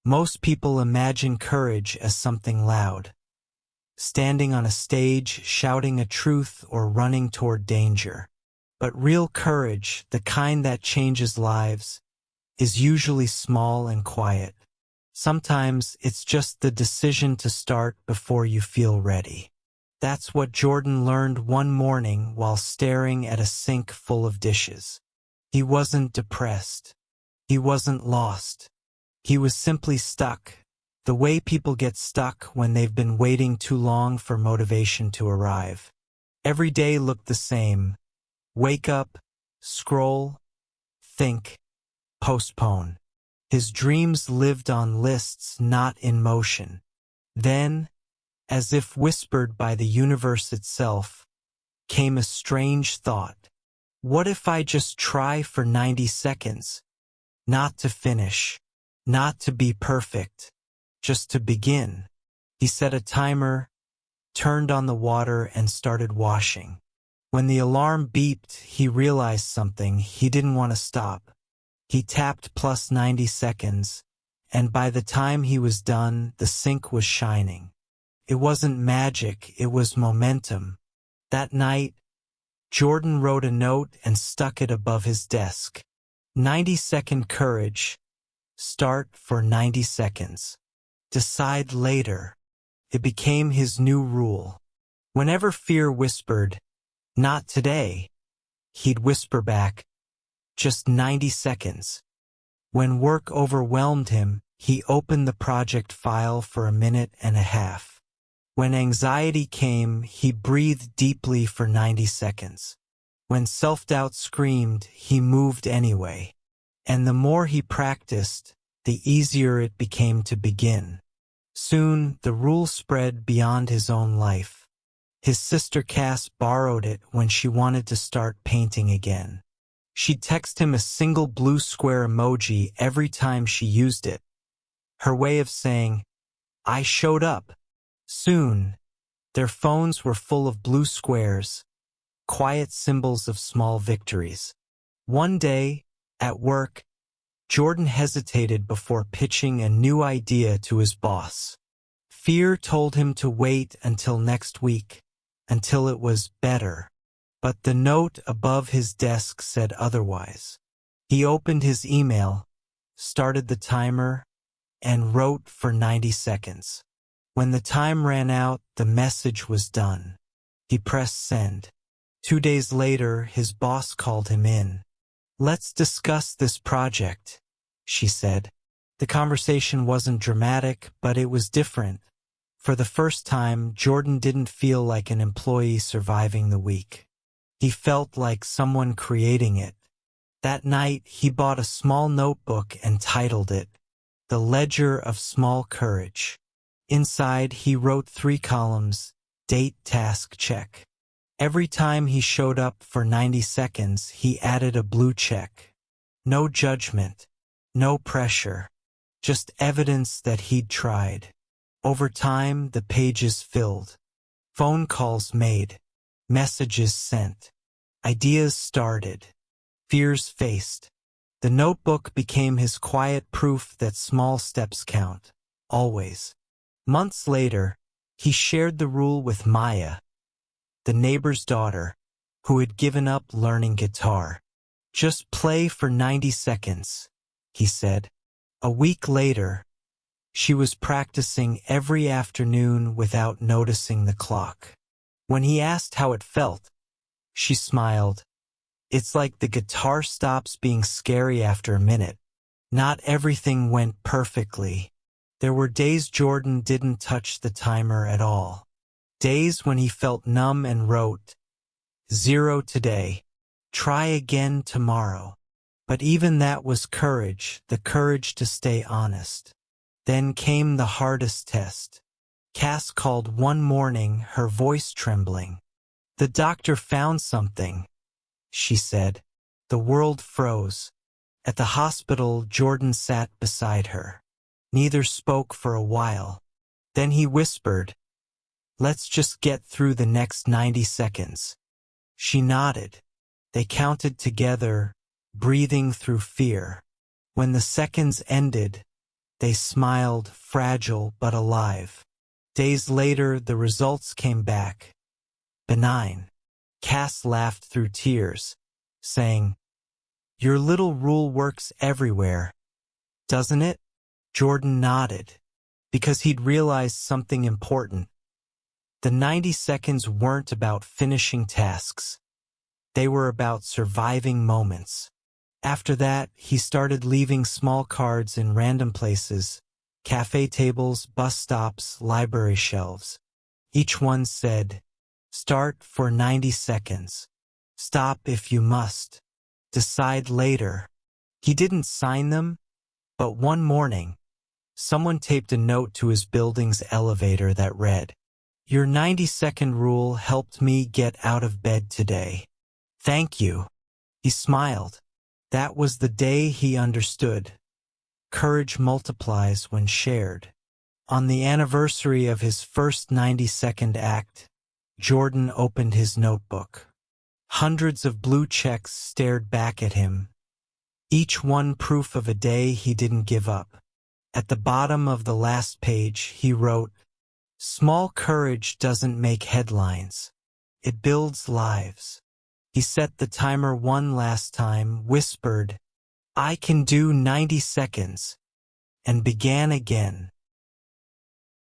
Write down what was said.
Most people imagine courage as something loud, standing on a stage, shouting a truth, or running toward danger. But real courage, the kind that changes lives, is usually small and quiet. Sometimes it's just the decision to start before you feel ready. That's what Jordan learned one morning while staring at a sink full of dishes. He wasn't depressed. He wasn't lost. He was simply stuck, the way people get stuck when they've been waiting too long for motivation to arrive. Every day looked the same. Wake up, scroll, think, postpone. His dreams lived on lists, not in motion. Then, as if whispered by the universe itself, came a strange thought. What if I just try for 90 seconds? Not to finish, not to be perfect, just to begin. He set a timer, turned on the water, and started washing. When the alarm beeped, he realized something. He didn't want to stop. He tapped plus 90 seconds, and by the time he was done, the sink was shining. It wasn't magic, it was momentum. That night, Jordan wrote a note and stuck it above his desk. 90-second courage. Start for 90 seconds. Decide later. It became his new rule. Whenever fear whispered, "Not today," he'd whisper back, "Just 90 seconds." When work overwhelmed him, he opened the project file for a minute and a half. When anxiety came, he breathed deeply for 90 seconds. When self-doubt screamed, he moved anyway. And the more he practiced, the easier it became to begin. Soon, the rule spread beyond his own life. His sister Cass borrowed it when she wanted to start painting again. She'd text him a single blue square emoji every time she used it. Her way of saying, "I showed up." Soon, their phones were full of blue squares, quiet symbols of small victories. One day, at work, Jordan hesitated before pitching a new idea to his boss. Fear told him to wait until next week, until it was better. But the note above his desk said otherwise. He opened his email, started the timer, and wrote for 90 seconds. When the time ran out, the message was done. He pressed send. 2 days later, his boss called him in. "Let's discuss this project," she said. The conversation wasn't dramatic, but it was different. For the first time, Jordan didn't feel like an employee surviving the week. He felt like someone creating it. That night, he bought a small notebook and titled it, "The Ledger of Small Courage." Inside, he wrote 3 columns, date, task, check. Every time he showed up for 90 seconds, he added a blue check. No judgment, no pressure, just evidence that he'd tried. Over time, the pages filled. Phone calls made. Messages sent. Ideas started. Fears faced. The notebook became his quiet proof that small steps count. Always. Months later, he shared the rule with Maya, the neighbor's daughter, who had given up learning guitar. "Just play for 90 seconds, he said. A week later, she was practicing every afternoon without noticing the clock. When he asked how it felt, she smiled. "It's like the guitar stops being scary after a minute." Not everything went perfectly. There were days Jordan didn't touch the timer at all. Days when he felt numb and wrote, "0 today. Try again tomorrow." But even that was courage, the courage to stay honest. Then came the hardest test. Cass called one morning, her voice trembling. "The doctor found something," she said. The world froze. At the hospital, Jordan sat beside her. Neither spoke for a while. Then he whispered, "Let's just get through the next 90 seconds. She nodded. They counted together, breathing through fear. When the seconds ended, They smiled, fragile but alive. Days later, the results came back. Benign. Cass laughed through tears, saying, "Your little rule works everywhere, doesn't it?" Jordan nodded, because he'd realized something important. The 90 seconds weren't about finishing tasks. They were about surviving moments. After that, he started leaving small cards in random places: cafe tables, bus stops, library shelves. Each one said, "Start for 90 seconds. Stop if you must. Decide later." He didn't sign them, but one morning, someone taped a note to his building's elevator that read, "Your 90-second rule helped me get out of bed today. Thank you." He smiled. That was the day he understood. Courage multiplies when shared. On the anniversary of his first 90-second act, Jordan opened his notebook. Hundreds of blue checks stared back at him, each one proof of a day he didn't give up. At the bottom of the last page, he wrote, "Small courage doesn't make headlines. It builds lives." He set the timer one last time, whispered, "I can do 90 seconds," and began again.